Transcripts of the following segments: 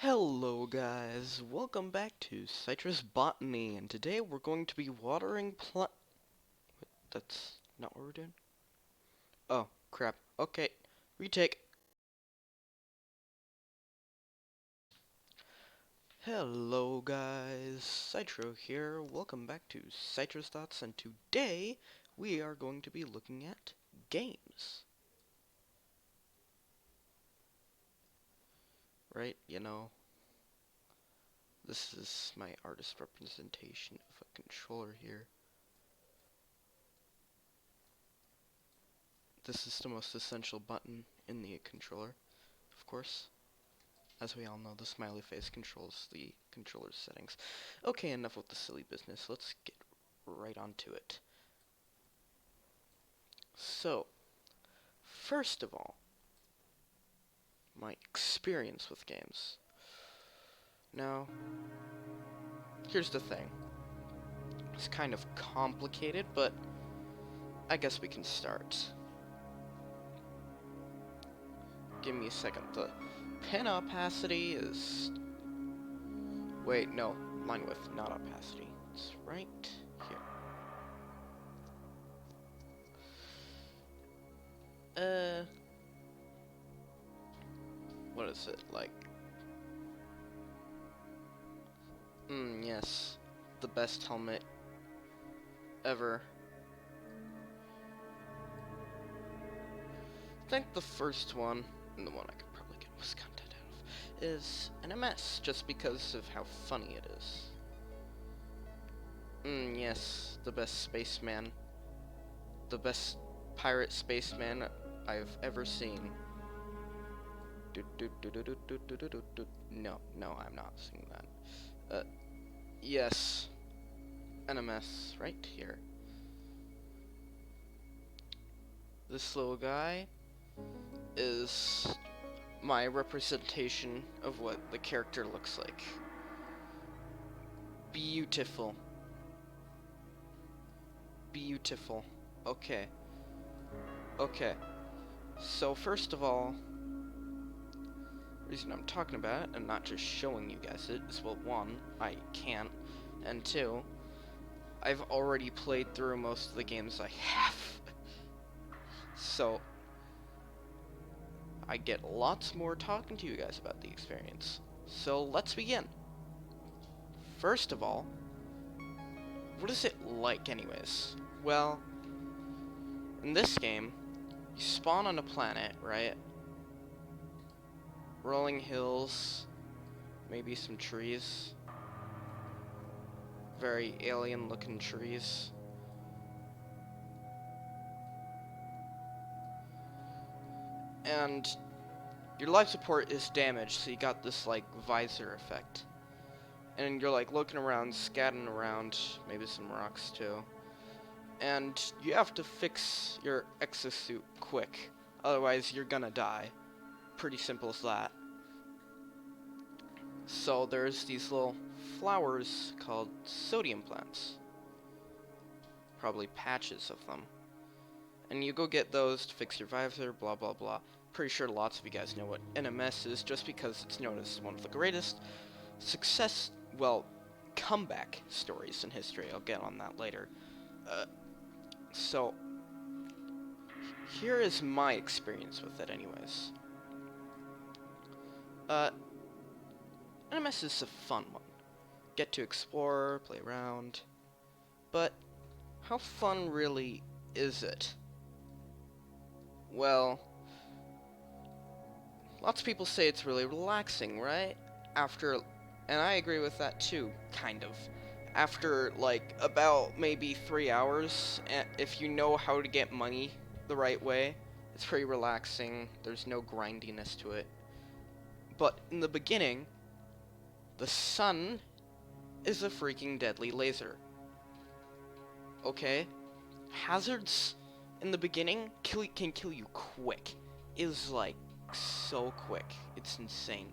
Hello guys, welcome back to Citrus Botany, and today we're going to be watering That's not what we're doing? Oh, crap. Okay, retake. Hello guys, Citro here, welcome back to Citrus Thoughts, and today we are going to be looking at games. Right, this is my artist representation of a controller here. This is the most essential button in the controller, of course. As we all know, the smiley face controls the controller's settings. Okay, enough with the silly business. Let's get right onto it. So, first of all, my experience with games. Now, here's the thing. It's kind of complicated, but I guess we can start. Give me a second. The pen opacity is... Wait, no. Line width, not opacity. It's right here. What is it, like? Yes. The best helmet ever. I think the first one, and the one I could probably get most content out of, is an MS, just because of how funny it is. Yes, the best spaceman. The best pirate spaceman I've ever seen. No, I'm not singing that. Yes, an MS, right here. This little guy is my representation of what the character looks like. Beautiful. Beautiful. Okay. So first of all, the reason I'm talking about it and not just showing you guys it is, well, one, I can't, and two, I've already played through most of the games I have. So I get lots more talking to you guys about the experience. So let's begin. First of all, what is it like anyways? Well, in this game, you spawn on a planet, right? Rolling hills, maybe some trees. Very alien looking trees. And your life support is damaged, so you got this like visor effect. And you're like looking around, scatting around, maybe some rocks too. And you have to fix your exosuit quick, otherwise you're gonna die. Pretty simple as that. So there's these little flowers called sodium plants. Probably patches of them. And you go get those to fix your visor, blah blah blah. Pretty sure lots of you guys know what NMS is, just because it's known as one of the greatest comeback stories in history. I'll get on that later. So, here is my experience with it anyways. NMS is a fun one. Get to explore, play around. But, how fun really is it? Well, lots of people say it's really relaxing, right? And I agree with that too, kind of. After, like, about maybe 3 hours, if you know how to get money the right way, it's pretty relaxing. There's no grindiness to it. But in the beginning, the sun is a freaking deadly laser. Okay? Hazards in the beginning can kill you quick. It is like so quick. It's insane.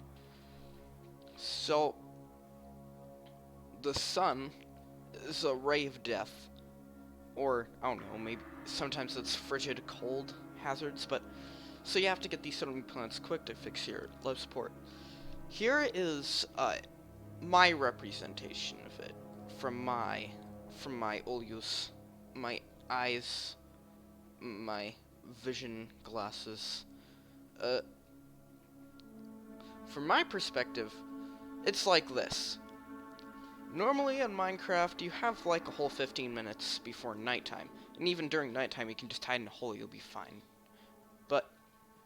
So the sun is a ray of death. Or, I don't know, maybe sometimes it's frigid cold hazards, but so you have to get these sodium plants quick to fix your life support. Here is my representation of it from my Olius, my eyes, my vision glasses. Uh, from my perspective, it's like this. Normally in Minecraft, you have like a whole 15 minutes before nighttime, and even during nighttime, you can just hide in a hole, you'll be fine. But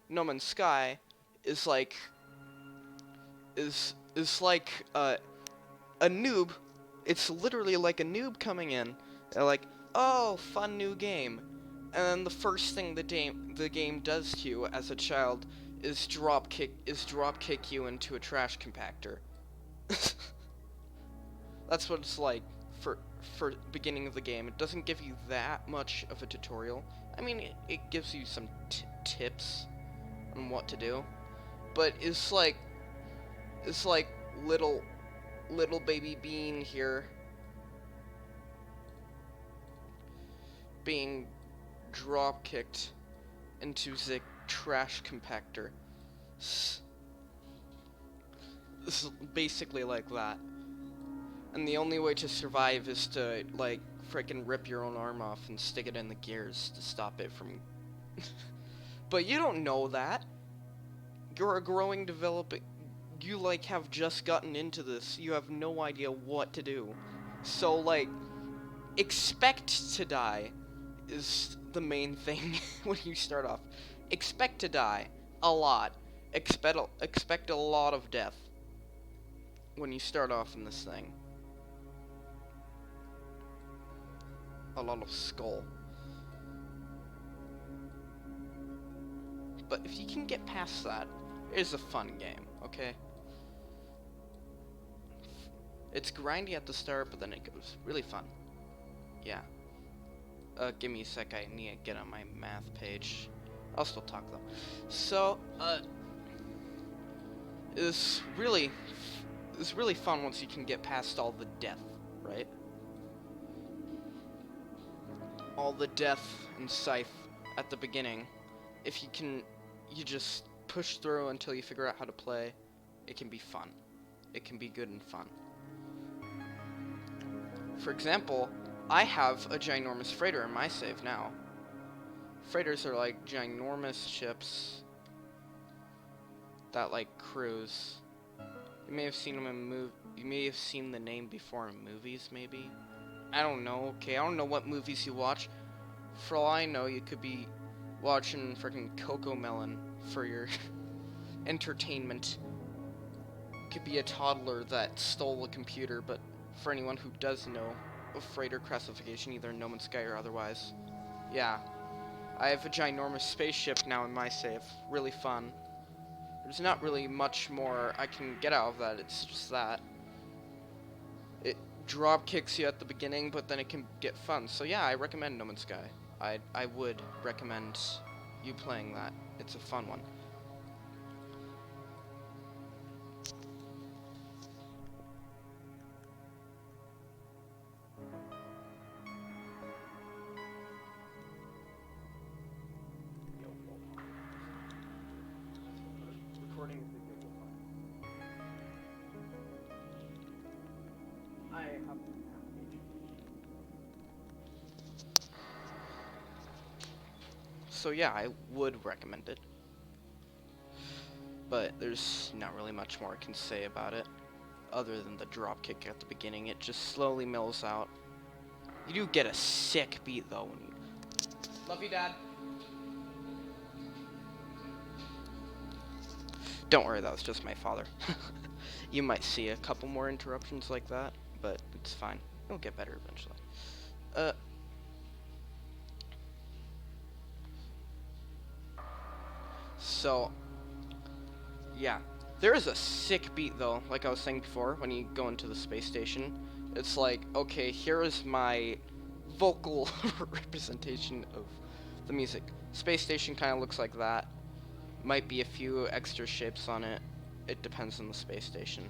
No Man's Sky is like a noob. It's literally like a noob coming in. They're like, oh, fun new game. And then the first thing the game does to you as a child is drop kick you into a trash compactor. That's what it's like for beginning of the game. It doesn't give you that much of a tutorial. I mean, it gives you some tips on what to do, but it's like little baby Bean here being drop kicked into the trash compactor. This is basically like that. And the only way to survive is to, like, frickin' rip your own arm off and stick it in the gears to stop it from... But you don't know that. You're a growing, developing... You, like, have just gotten into this. You have no idea what to do. So, like, expect to die is the main thing when you start off. Expect to die. A lot. Expect a lot of death when you start off in this thing. A lot of skull. But if you can get past that, it is a fun game, okay? It's grindy at the start, but then it goes really fun. Yeah. Give me a sec, I need to get on my math page. I'll still talk though. So, it's really fun once you can get past all the death, right? All the death and scythe at the beginning. If you just push through until you figure out how to play, it can be fun. It can be good and fun. For example, I have a ginormous freighter in my save now. Freighters are like ginormous ships that like cruise. You may have seen them in you may have seen the name before in movies, maybe. I don't know. Okay, I don't know what movies you watch. For all I know, you could be watching freaking Coco Melon for your entertainment. Could be a toddler that stole a computer, but for anyone who does know of freighter classification, either in No Man's Sky or otherwise, yeah. I have a ginormous spaceship now in my save. Really fun. There's not really much more I can get out of that, it's just that. It drop kicks you at the beginning, but then it can get fun. So yeah, I recommend No Man's Sky. I would recommend you playing that. It's a fun one. Recording video. I have. So yeah, I would recommend it. But there's not really much more I can say about it, other than the dropkick at the beginning. It just slowly mills out. You do get a sick beat though when you... Love you, Dad. Don't worry, that was just my father. You might see a couple more interruptions like that, but it's fine. It'll get better eventually. So, yeah. There is a sick beat, though, like I was saying before, when you go into the space station. It's like, okay, here is my vocal representation of the music. Space station kind of looks like that. Might be a few extra shapes on it. It depends on the space station.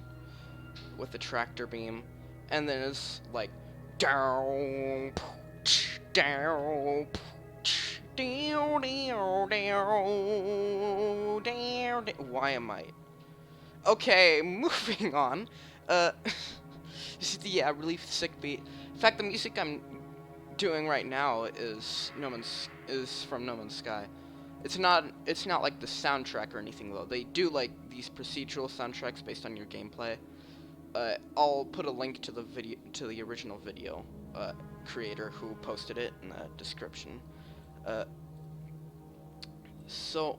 With the tractor beam. And then it's like, down, down, down, down, down, down. Why am I? Okay, moving on. Uh, yeah, really sick beat. In fact, the music I'm doing right now is from No Man's Sky. It's not like the soundtrack or anything though. They do like these procedural soundtracks based on your gameplay. I'll put a link to the original video creator who posted it in the description. Uh, so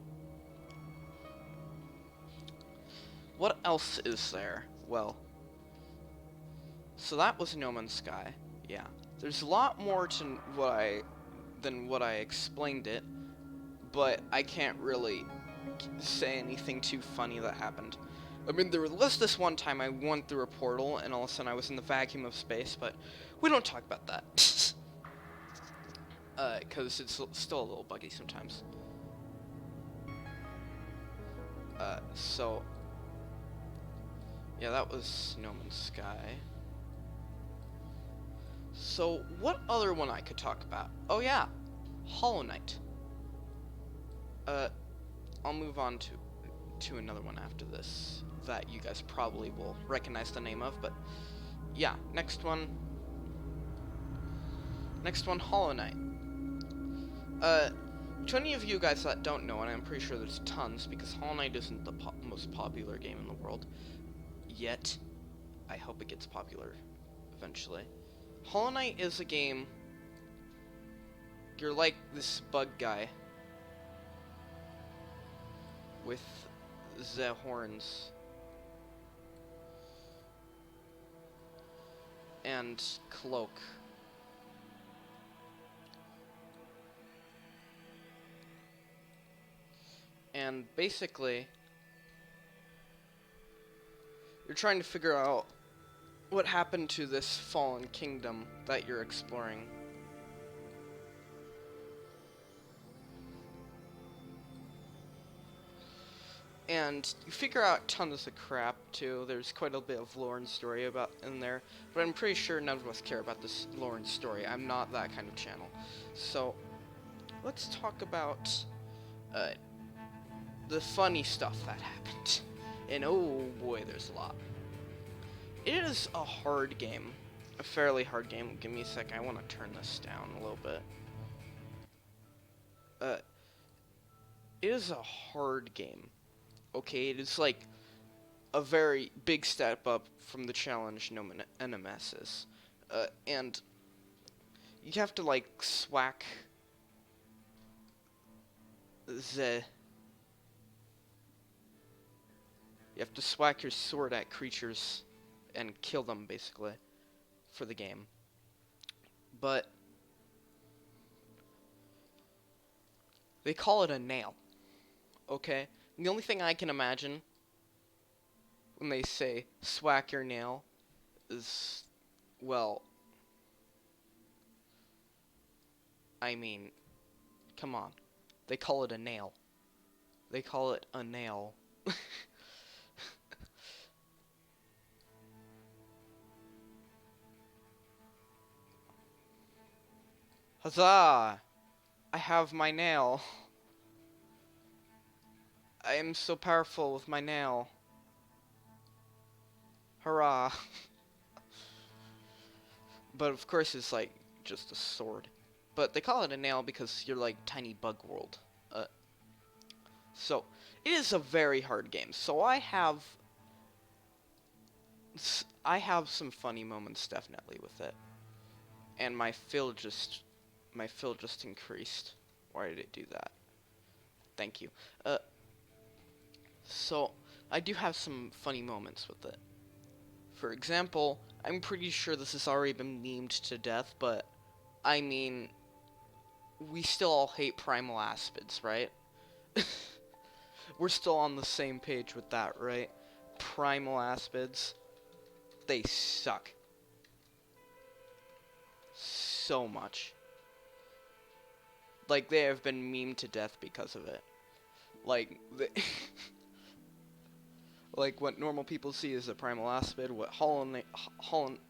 what else is there? Well, so that was No Man's Sky. Yeah, there's a lot more to than what I explained it, but I can't really say anything too funny that happened. I mean, there was this one time I went through a portal and all of a sudden I was in the vacuum of space, but we don't talk about that. Because it's still a little buggy sometimes. So, yeah, that was No Man's Sky. So, what other one I could talk about? Oh yeah, Hollow Knight. I'll move on to another one after this that you guys probably will recognize the name of, but yeah, next one, Hollow Knight. To any of you guys that don't know, and I'm pretty sure there's tons, because Hollow Knight isn't the most popular game in the world yet. I hope it gets popular eventually. Hollow Knight is a game, you're like this bug guy with the horns and cloak. And basically, you're trying to figure out what happened to this fallen kingdom that you're exploring. And you figure out tons of crap too. There's quite a bit of lore and story about in there, but I'm pretty sure none of us care about this lore and story. I'm not that kind of channel. So let's talk about the funny stuff that happened. And oh boy, there's a lot. It is a hard game, a fairly hard game. Give me a sec. I want to turn this down a little bit. It is a hard game. Okay, it is like a very big step up from the challenge No Man NMS is. And you have to like swack the... You have to swack your sword at creatures and kill them, basically, for the game. But they call it a nail, okay? And the only thing I can imagine when they say swack your nail is, well, I mean, come on. They call it a nail. They call it a nail. Huzzah! I have my nail. I am so powerful with my nail. Hurrah. But of course it's like just a sword. But they call it a nail because you're like tiny bug world. So it is a very hard game. So I have some funny moments definitely with it. And my fill just increased. Why did it do that? Thank you. So I do have some funny moments with it. For example, I'm pretty sure this has already been memed to death, but I mean, we still all hate primal aspids, right? We're still on the same page with that, right? Primal aspids, they suck. So much. Like, they have been memed to death because of it. Like, like what normal people see is a primal aspid, what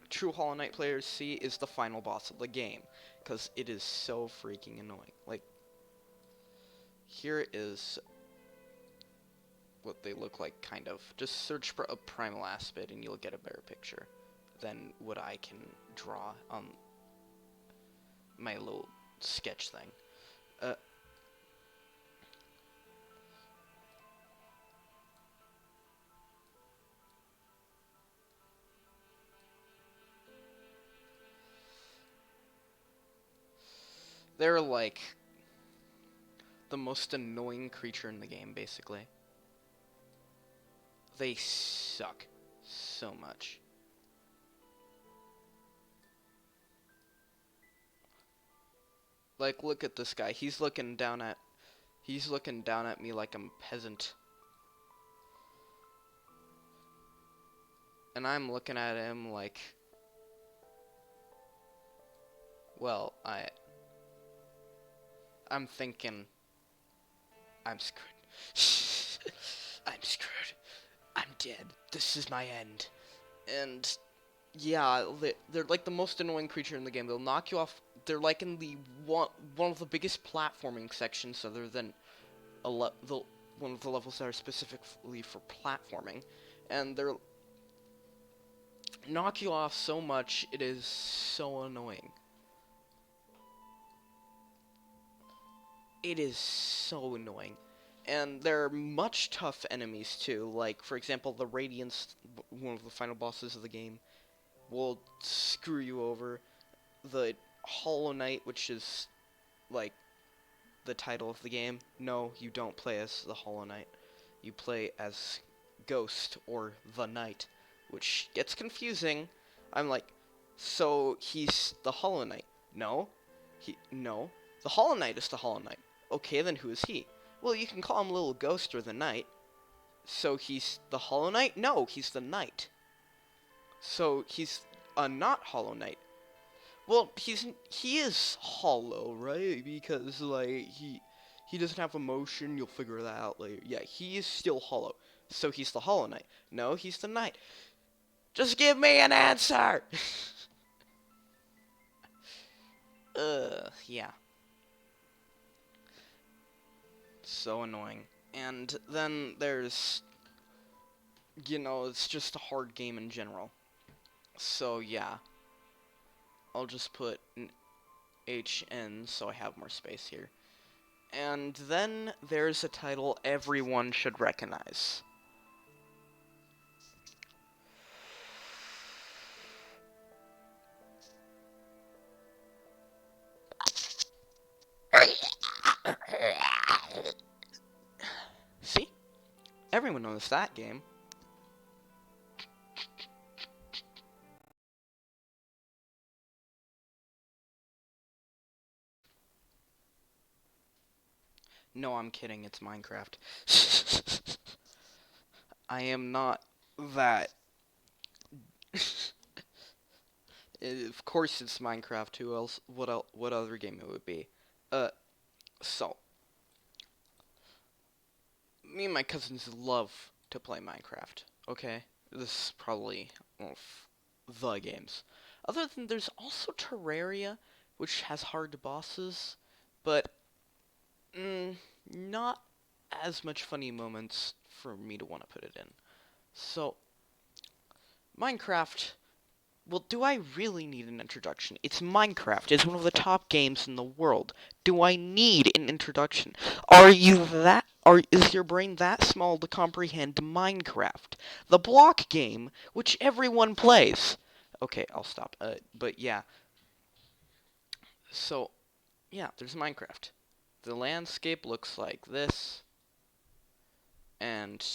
true Hollow Knight players see is the final boss of the game, because it is so freaking annoying. Like, here is what they look like, kind of. Just search for a primal aspid and you'll get a better picture than what I can draw on my little sketch thing. They're like the most annoying creature in the game, basically. They suck so much. Like, look at this guy. He's looking down at me like I'm a peasant. And I'm looking at him like, well, I'm thinking, I'm screwed. I'm screwed. I'm dead. This is my end. And yeah, they're like the most annoying creature in the game. They'll knock you off. They're like in the one of the biggest platforming sections, other than one of the levels that are specifically for platforming, and they're knock you off so much it is so annoying. It is so annoying. And they're much tough enemies too. Like, for example, the Radiance, one of the final bosses of the game, will screw you over. The Hollow Knight, which is like the title of the game. No, you don't play as the Hollow Knight. You play as Ghost or the Knight, which gets confusing. I'm like, so he's the Hollow Knight? No, no. The Hollow Knight is the Hollow Knight. Okay, then who is he? Well, you can call him Little Ghost or the Knight. So he's the Hollow Knight? No, he's the Knight. So he's a not Hollow Knight. Well, he is hollow, right? Because like he doesn't have emotion. You'll figure that out later. Yeah, he is still hollow. So he's the Hollow Knight. No, he's the Knight. Just give me an answer. Yeah. So annoying. And then there's, it's just a hard game in general. So yeah, I'll just put an HN so I have more space here. And then there's a title everyone should recognize. See? Everyone knows that game. No, I'm kidding, it's Minecraft. I am not that. Of course it's Minecraft. Who else? What other game it would be? So me and my cousins love to play Minecraft. Okay, this is probably one of the games. Other than there's also Terraria, which has hard bosses, but not as much funny moments for me to want to put it in. So Minecraft. Well, do I really need an introduction? It's Minecraft. It's one of the top games in the world. Do I need an introduction? Is your brain that small to comprehend Minecraft? The block game, which everyone plays. Okay, I'll stop. But yeah. So, yeah, there's Minecraft. The landscape looks like this. And,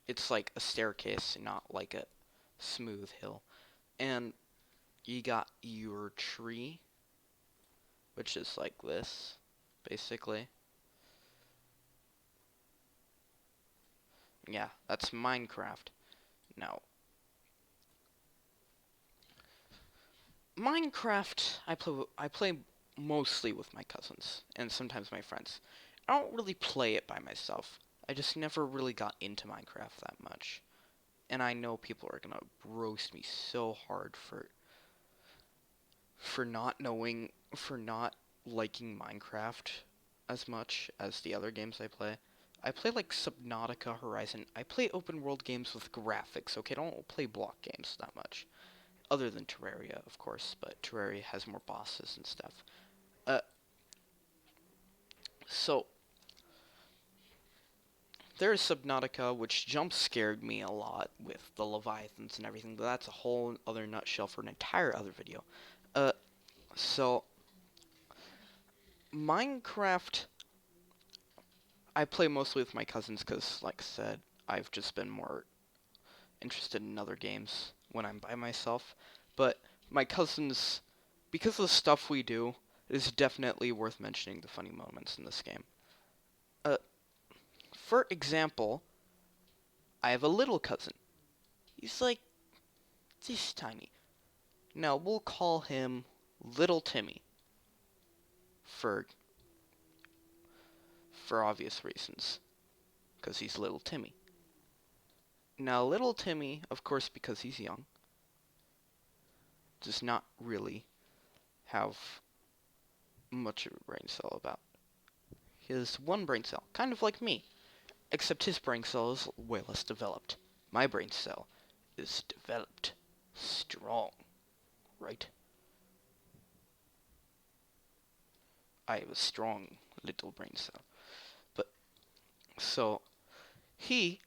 it's like a staircase, not like a smooth hill. And you got your tree, which is like this, basically. Yeah, that's Minecraft. Now, Minecraft, I play mostly with my cousins and sometimes my friends. I don't really play it by myself. I just never really got into Minecraft that much. And I know people are gonna roast me so hard for not liking Minecraft as much as the other games I play. I play like Subnautica, Horizon. I play open world games with graphics, okay? I don't play block games that much. Other than Terraria, of course, but Terraria has more bosses and stuff. Uh, so, there's Subnautica, which jump scared me a lot with the Leviathans and everything, but that's a whole other nutshell for an entire other video. Uh, so, Minecraft, I play mostly with my cousins because, like I said, I've just been more interested in other games when I'm by myself. But my cousins, because of the stuff we do, it is definitely worth mentioning the funny moments in this game. Uh, for example, I have a little cousin. He's like this tiny. Now we'll call him Little Timmy for obvious reasons, because he's Little Timmy. Now Little Timmy, of course, because he's young, does not really have much of a brain cell about. He has one brain cell, kind of like me, except his brain cell is way less developed. My brain cell is developed, strong, right? I have a strong little brain cell. But, so, he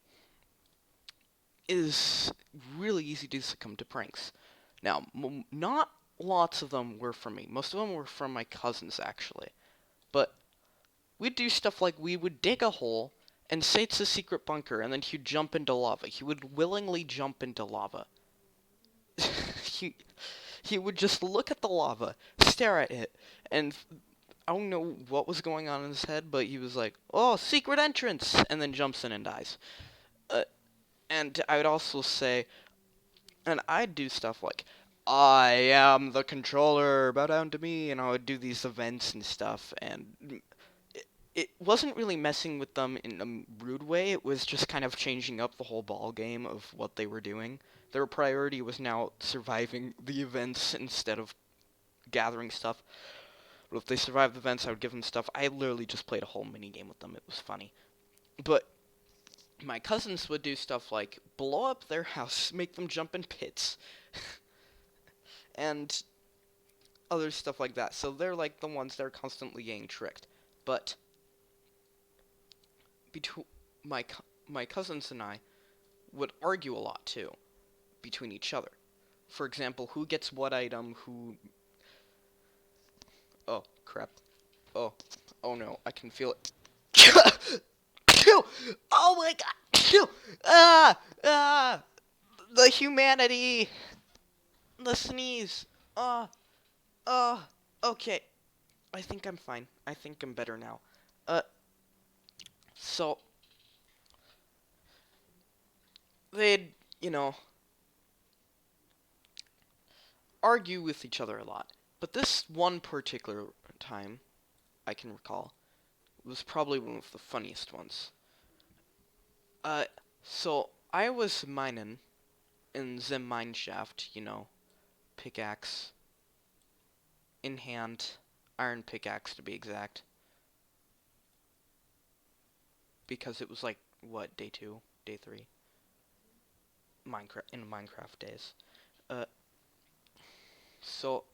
is really easy to succumb to pranks. Now, not lots of them were from me. Most of them were from my cousins, actually. But we'd do stuff like we would dig a hole and say it's a secret bunker, and then he'd jump into lava. He would willingly jump into lava. he, he would just look at the lava, stare at it, and I don't know what was going on in his head, but he was like, "Oh, secret entrance," and then jumps in and dies. And I would also say, and I'd do stuff like, "I am the controller, bow down to me," and I would do these events and stuff, and it wasn't really messing with them in a rude way. It was just kind of changing up the whole ball game of what they were doing. Their priority was now surviving the events instead of gathering stuff. But if they survived the events, I would give them stuff. I literally just played a whole mini game with them. It was funny. But my cousins would do stuff like blow up their house, make them jump in pits, and other stuff like that. So they're like the ones that are constantly getting tricked. But between my cousins and I would argue a lot too between each other. For example, who gets what item, who... Oh, crap. Oh no, I can feel it. Oh my god! The humanity! The sneeze! Uh, okay. I think I'm fine. I think I'm better now. So... They'd, argue with each other a lot. But this one particular time, I can recall, was probably one of the funniest ones. So I was mining in the mine shaft, pickaxe in hand, iron pickaxe to be exact, because it was like, what, day 2, day 3? Minecraft days. So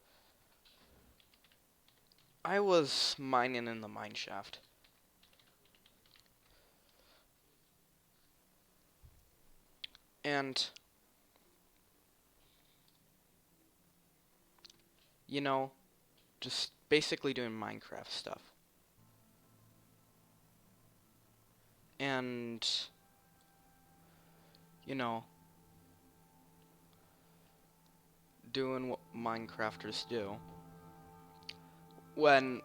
I was mining in the mine shaft. And, just basically doing Minecraft stuff. And, doing what Minecrafters do. When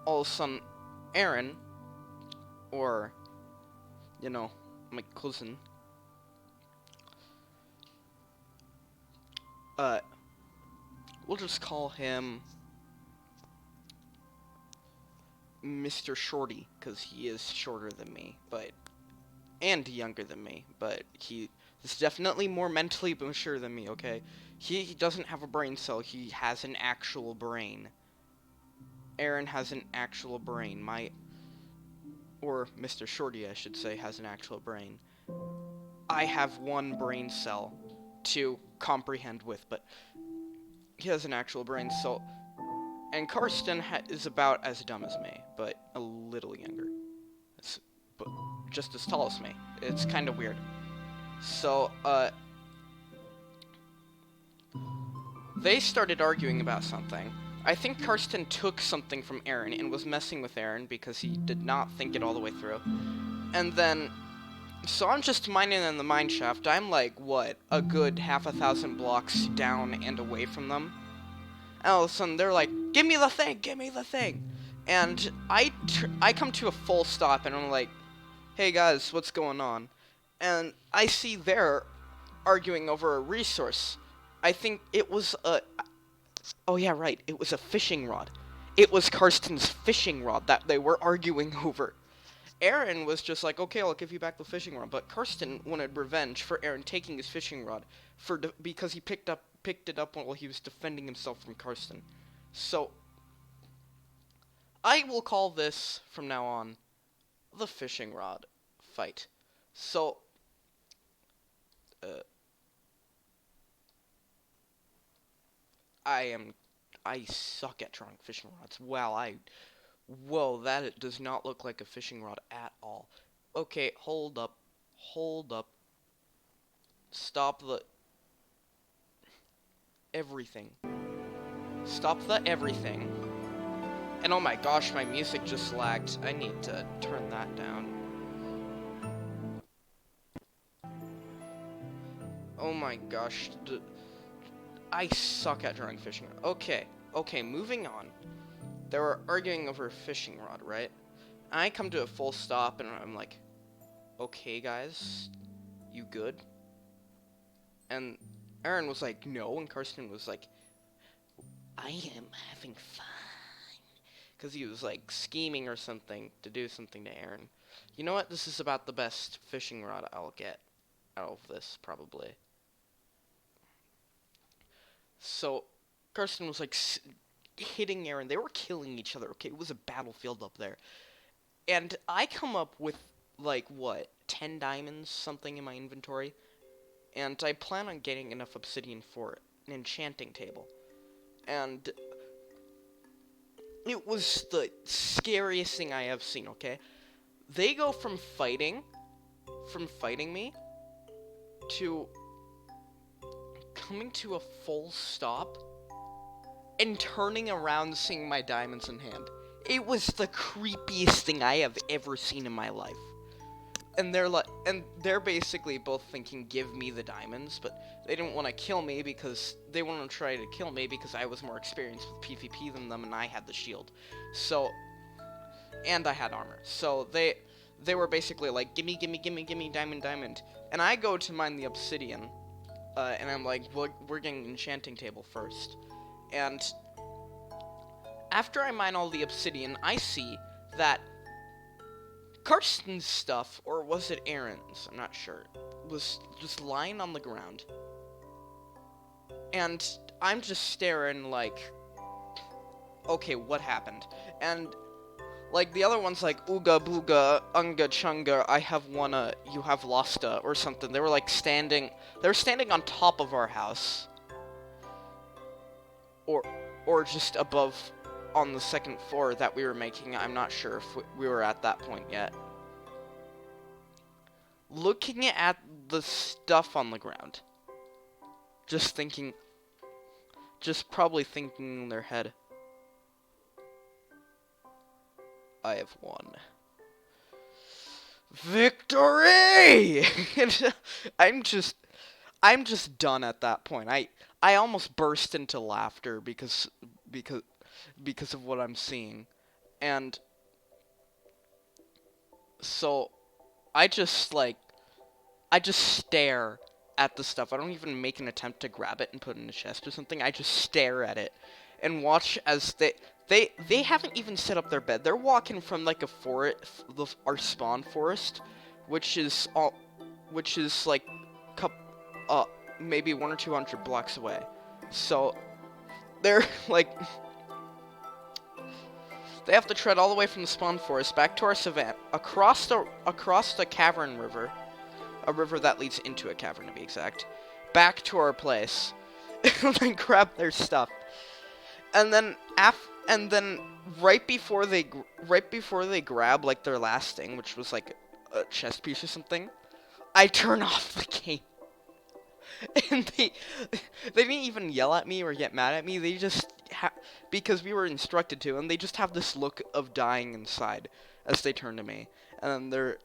all of a sudden, Aaron, or, my cousin, we'll just call him Mr. Shorty, because he is shorter than me, and younger than me, but he is definitely more mentally mature than me, okay? He doesn't have a brain cell, he has an actual brain. Aaron has an actual brain. or Mr. Shorty, I should say, has an actual brain. I have one brain cell to comprehend with, but he has an actual brain, so... And Karsten is about as dumb as me, but a little younger. But just as tall as me. It's kind of weird. So, they started arguing about something. I think Karsten took something from Aaron and was messing with Aaron because he did not think it all the way through. And then, so I'm just mining in the mine shaft. I'm like, what, a good 1,000 blocks down and away from them. And all of a sudden, they're like, give me the thing, give me the thing. And I come to a full stop, and I'm like, hey guys, what's going on? And I see they're arguing over a resource. I think it was a... Oh yeah, right, it was a fishing rod. It was Karsten's fishing rod that they were arguing over. Aaron was just like, okay, I'll give you back the fishing rod. But Karsten wanted revenge for Aaron taking his fishing rod because he picked it up while he was defending himself from Karsten. So, I will call this, from now on, the fishing rod fight. So, I suck at drawing fishing rods. Wow, whoa, that does not look like a fishing rod at all. Okay, hold up. Stop the everything. Stop the everything. And oh my gosh, my music just lagged. I need to turn that down. Oh my gosh. I suck at drawing fishing rod. Okay, moving on. They were arguing over a fishing rod, right? I come to a full stop and I'm like, okay guys, you good? And Aaron was like, no, and Karsten was like, I am having fun. Because he was like scheming or something to do something to Aaron. You know what? This is about the best fishing rod I'll get out of this, probably. So, Karsten was like hitting Aaron. They were killing each other, okay? It was a battlefield up there. And I come up with, like, what, 10 diamonds, something in my inventory? And I plan on getting enough obsidian for an enchanting table. And it was the scariest thing I have seen, okay? They go from fighting me, to coming to a full stop, and turning around seeing my diamonds in hand. It was the creepiest thing I have ever seen in my life. And they're basically both thinking, give me the diamonds, but they didn't want to kill me because they wanted to try to kill me because I was more experienced with PvP than them and I had the shield. So, and I had armor. So they were basically like, gimme, diamond. And I go to mine the obsidian, and I'm like, we're getting an enchanting table first. And after I mine all the obsidian, I see that Karsten's stuff, or was it Aaron's, I'm not sure, was just lying on the ground. And I'm just staring like, okay, what happened? And like the other one's like, ooga booga, unga chunga, I have won you have lost or something. They were like they were standing on top of our house. Or just above on the second floor that we were making. I'm not sure if we were at that point yet. Looking at the stuff on the ground. Just probably thinking in their head, I have won. Victory! I'm just done at that point. I almost burst into laughter because of what I'm seeing. And so I just stare at the stuff. I don't even make an attempt to grab it and put it in a chest or something. I just stare at it and watch as they haven't even set up their bed. They're walking from like a forest, our spawn forest, which is like maybe 100 or 200 blocks away. So they're like They have to tread all the way from the spawn forest back to our savannah, across the cavern river, a river that leads into a cavern to be exact, back to our place, and then grab their stuff. And then right before they grab like their last thing, which was like a chest piece or something, I turn off the game. And they didn't even yell at me or get mad at me. They just because we were instructed to, and they just have this look of dying inside as they turn to me, and then they're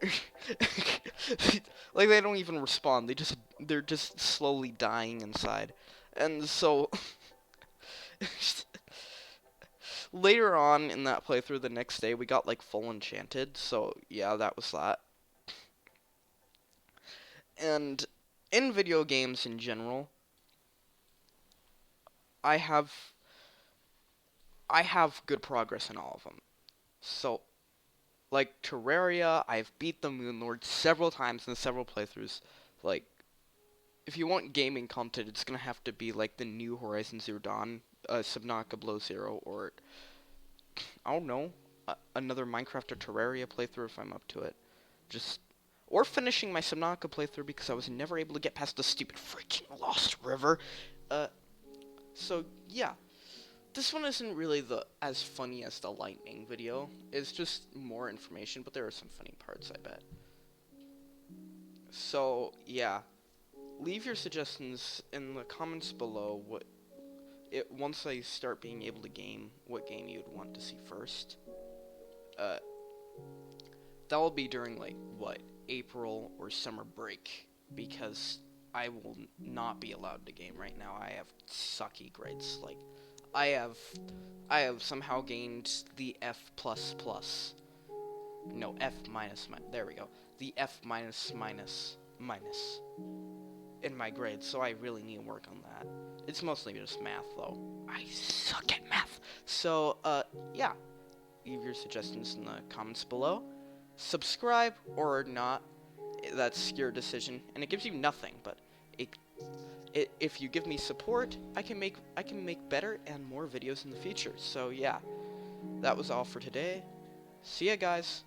like they don't even respond. They're just slowly dying inside, and so later on in that playthrough, the next day we got like full enchanted. So yeah, that was that. And in video games in general, I have good progress in all of them. So, like Terraria, I've beat the Moon Lord several times in several playthroughs. Like, if you want gaming content, it's gonna have to be like the new Horizon Zero Dawn, Subnautica Below Zero, or I don't know, another Minecraft or Terraria playthrough if I'm up to it. Or finishing my Subnautica playthrough because I was never able to get past the stupid freaking Lost River. So yeah. This one isn't really as funny as the lightning video. It's just more information, but there are some funny parts, I bet. So, yeah. Leave your suggestions in the comments below once I start being able to game, what game you'd want to see first. That will be during, like, April or summer break, because I will not be allowed to game right now. I have sucky grades, like, I have somehow gained the F++. No, F minus, there we go. The F minus in my grades, so I really need to work on that. It's mostly just math, though. I suck at math. So, yeah. Leave your suggestions in the comments below. Subscribe or not, that's your decision. And it gives you nothing, but if you give me support, I can make better and more videos in the future. So yeah, that was all for today. See ya, guys.